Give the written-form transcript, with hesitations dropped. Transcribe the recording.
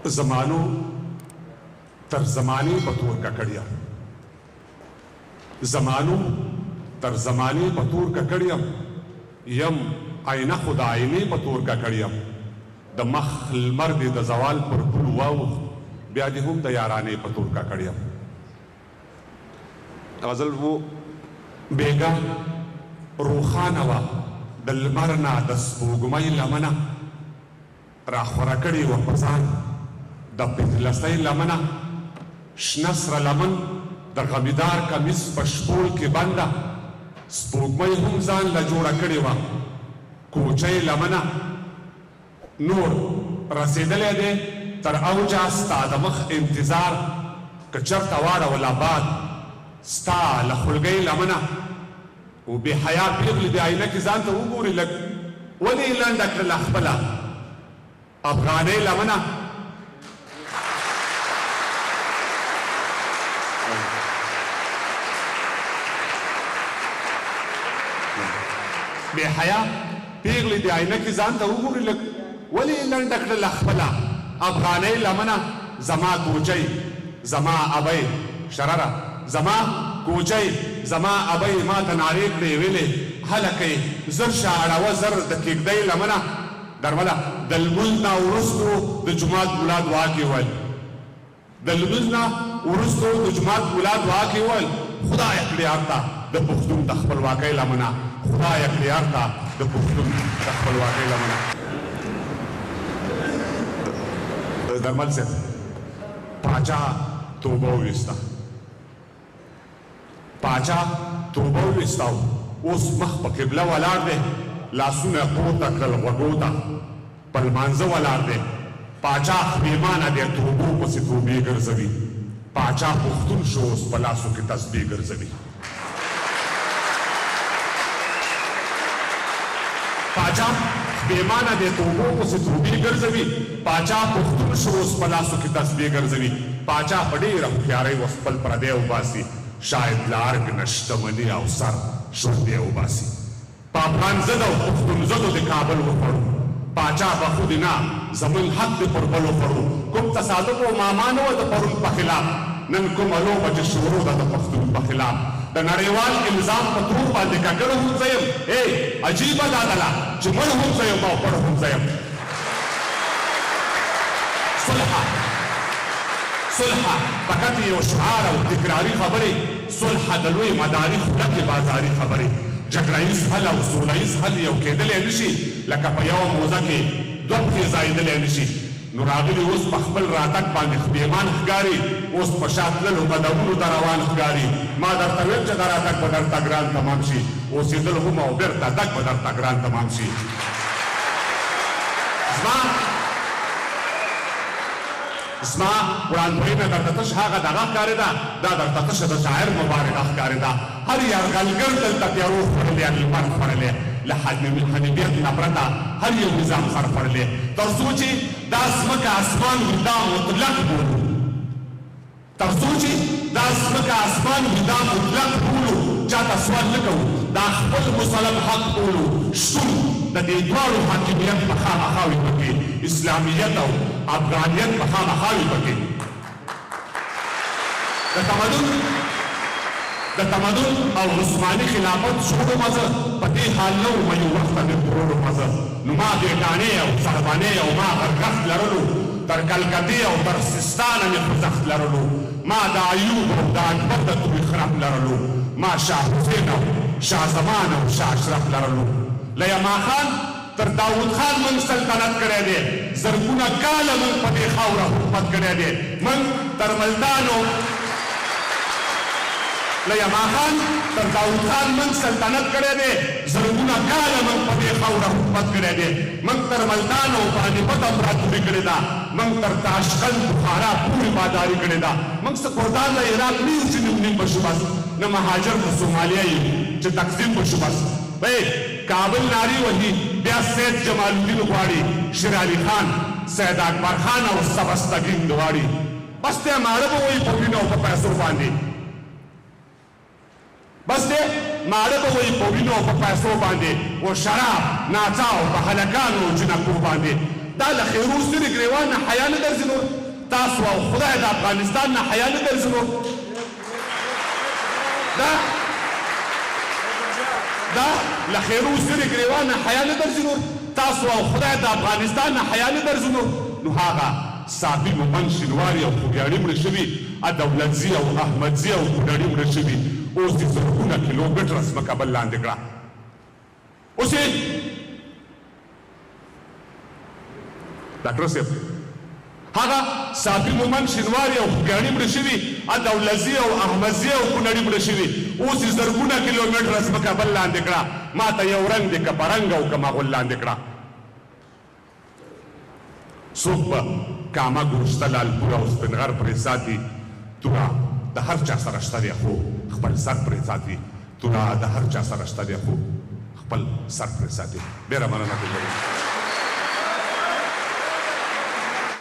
زمانو تر زمانې په تور ککړ زمانو تر زمانې په تور ککړ یم آینه خو د آینې په تور ککړ یم د مخ لمر دې د زوال پر پل واوښت بیا دې هم د یارانې په تور ککړ یم غزل و بیګا روښانه وه د لمر نه د سپوږمۍ لمنه راخوره کړې وه په ځان د پنځلسۍ لمنه شنه سره لمن د غمیدار کمیس په شپول کې بنده سپوږمۍ هم ځان له جوړه کړې وه کوچۍ لمنه نور رسېدلی دی تر اوجه ستا د مخ انتظار که چرته واړول آباد ستا له خلګۍ لمنه و بې حیا پیغلې د آینه کې ځان ته وګورې لږ ولې یې لنډه کړله خپله افغانۍ لمنه بې حیا پیغلې د آینه کې ځان ته وګورې لږ ولې یې لنډه کړله خپله افغانۍ لمنه زما کوچۍ زما ابۍ شرره زما کوچۍ زما ابۍ ما ته نارې کړې ویلې هلکۍ زر شه اړوه زر د کېږدۍ لمنه درمله د لمونځ نه وروستو د جومات ملا دعا کې وویل د لمونځ نه وروستو د جومات ملا دعا کې وویل خدایه کړې هلته د پښتون د خپلواکۍ لمنه خدایه کړې هلته د پښتون د خپلواکۍ لمنه درمل صاحب پاچا توبه وویسته پاچا توبه وویسته اوس مخ په قبله ولاړ دی لاسونه پورته کړل غوږو ته په لمانځه ولاړ دی پاچا خپېمانه دی توبو پسې توبې ګرځوي پاچا پښتون شو اوس په لاسو کې تسبیح ګرځوي پاچا خپېمانه دی توبو پسې توبې ګرځوي پاچا پښتون شو اوس په لاسو کې تسبیح ګرځوي پاچا په ډېره هوښیارۍ اوس خپل پردی وباسي شاید له ارګ نه شتمني او سر ژوندی وباسي په افغان ضد او پښتون ضدو د کابل وخوړو پاچا به خو دې نه زموږ حق دې پر بل وخوړو کوم تصادف و معما نه وه د پرون په خلاف نن کومه لوبه چې شروع ده د پښتون په خلاف د نړیوال الزام په تور باندې ککړ هم زه یم عجیبه دا ده چې مړ هم زه یم او پړ هم زه یم صلح فقط یو شعار او تکراري خبرې صلح د لوی مداري ډکې بازاري خبرې جګړه ییز حل او سوله ییز حل یو کېدلی نه شي لکه په یوه موزه کې دوه پښې ځایېدلی نه شي نو راغلي اوس په خپل راتګ باندې خپېمان ښکاري اوس په شا تللو قدمونو ته روان ښکاري ما درته ویل چې دا راتګ به درته ګران تمام شي اوسېدل هم او بېرته تګ به درته ګران تمام شي زما وړاندوینه درته تش هغه دغه ښکارېده دا درته تشه د شاعر مبارکه ښکارېده هر یرغلګر دلته تیارو خوړلی لمر خوړلی له حنیبیت نه پرته هر یو نظام سر خوړلی تر څو چې دا ځمکه اسمان دا مطلق بولو تر څو چې دا ځمکه اسمان دا مطلق بولو چاته سوال نه کوو دا خپل مسلم حق بولو شتون د دې دواړو حاکمیت په خامخا وي پکې اسلامیت او افغانیت په خامخا وي پکې د تمدن او عثماني خلافت شروع مزه په دې حال نه وم یو وخته مې پرولو مزه نو ما بېټانې او صحبانې او ما غرغښت لرلو تر کلکتې او تر سیستانه مې خوځښت لرلو ما د ایوب او د اکبر د توی خرپ لرلو ما شاه حسین او شاه زمان او شاه اشرف لرلو له یما خان تر داود خان من سلطنت کړی دی زرګونه کاله من په دې خاوره حکومت کړی دی من تر ملتانو له یما خان تر داود خان من سلطنت کړی دی زرګونه کاله من په دې خاوره حکومت کړی دی من تر ملتانو پانیپت امپراتوري کړې ده من تر تاشقند بخارا پورې باداري کړې ده موږ څه کردان له عراق نه یو چې نیم بشو بس نه مهاجر د سومالیا یو چې تقسیم بشو بس کابل ناری وهي بیا سید جمال الدین غواړي شیر علي خان سید اکبر خان او سبستګین غواړي بس ته ماړه به وایي په وینو او په پیسو باندې بس ته ماړه به وایي په وینو او په پیسو باندې و شراب ناڅا او په هلکانو جنکو باندې دا له خیرو سترې ګریوان نه حیا نه درځي نور تاسو او خدای د افغانستان نه حیا نه درځي نور دا له خیرو سترې ګریوان نه حیا نه درځي نور تاسو او خدای د افغانستان نه حیا نه درځي نور نو هغه صافي مومن شینواري او خوږیاڼي مړه شوي دولتزي او احمدزي او کونړي مړه شوي اوس د زرګونه کیلومتره ځمکه بل لاندې کړه اوس یې ډاکټر صاحب هغه صافي مومن شینواري او خوږیاڼي مړه شوي دولتزي او احمدزي او کونړي مړه شوي اوس یې زرګونه کیلومتره ځمکه بل لاندې کړه ما ته یو رنګ دی که په رنګ او که مغول لاندې کړه څوک به کامه ګوشته لالپوره او سپین غر پرې ساتي توره د هر چا سره شته دی خو خپل سر پرې ساتي توره د هر چا سره شته دی خو خپل سر پرې ساتي ډېره مننه کوم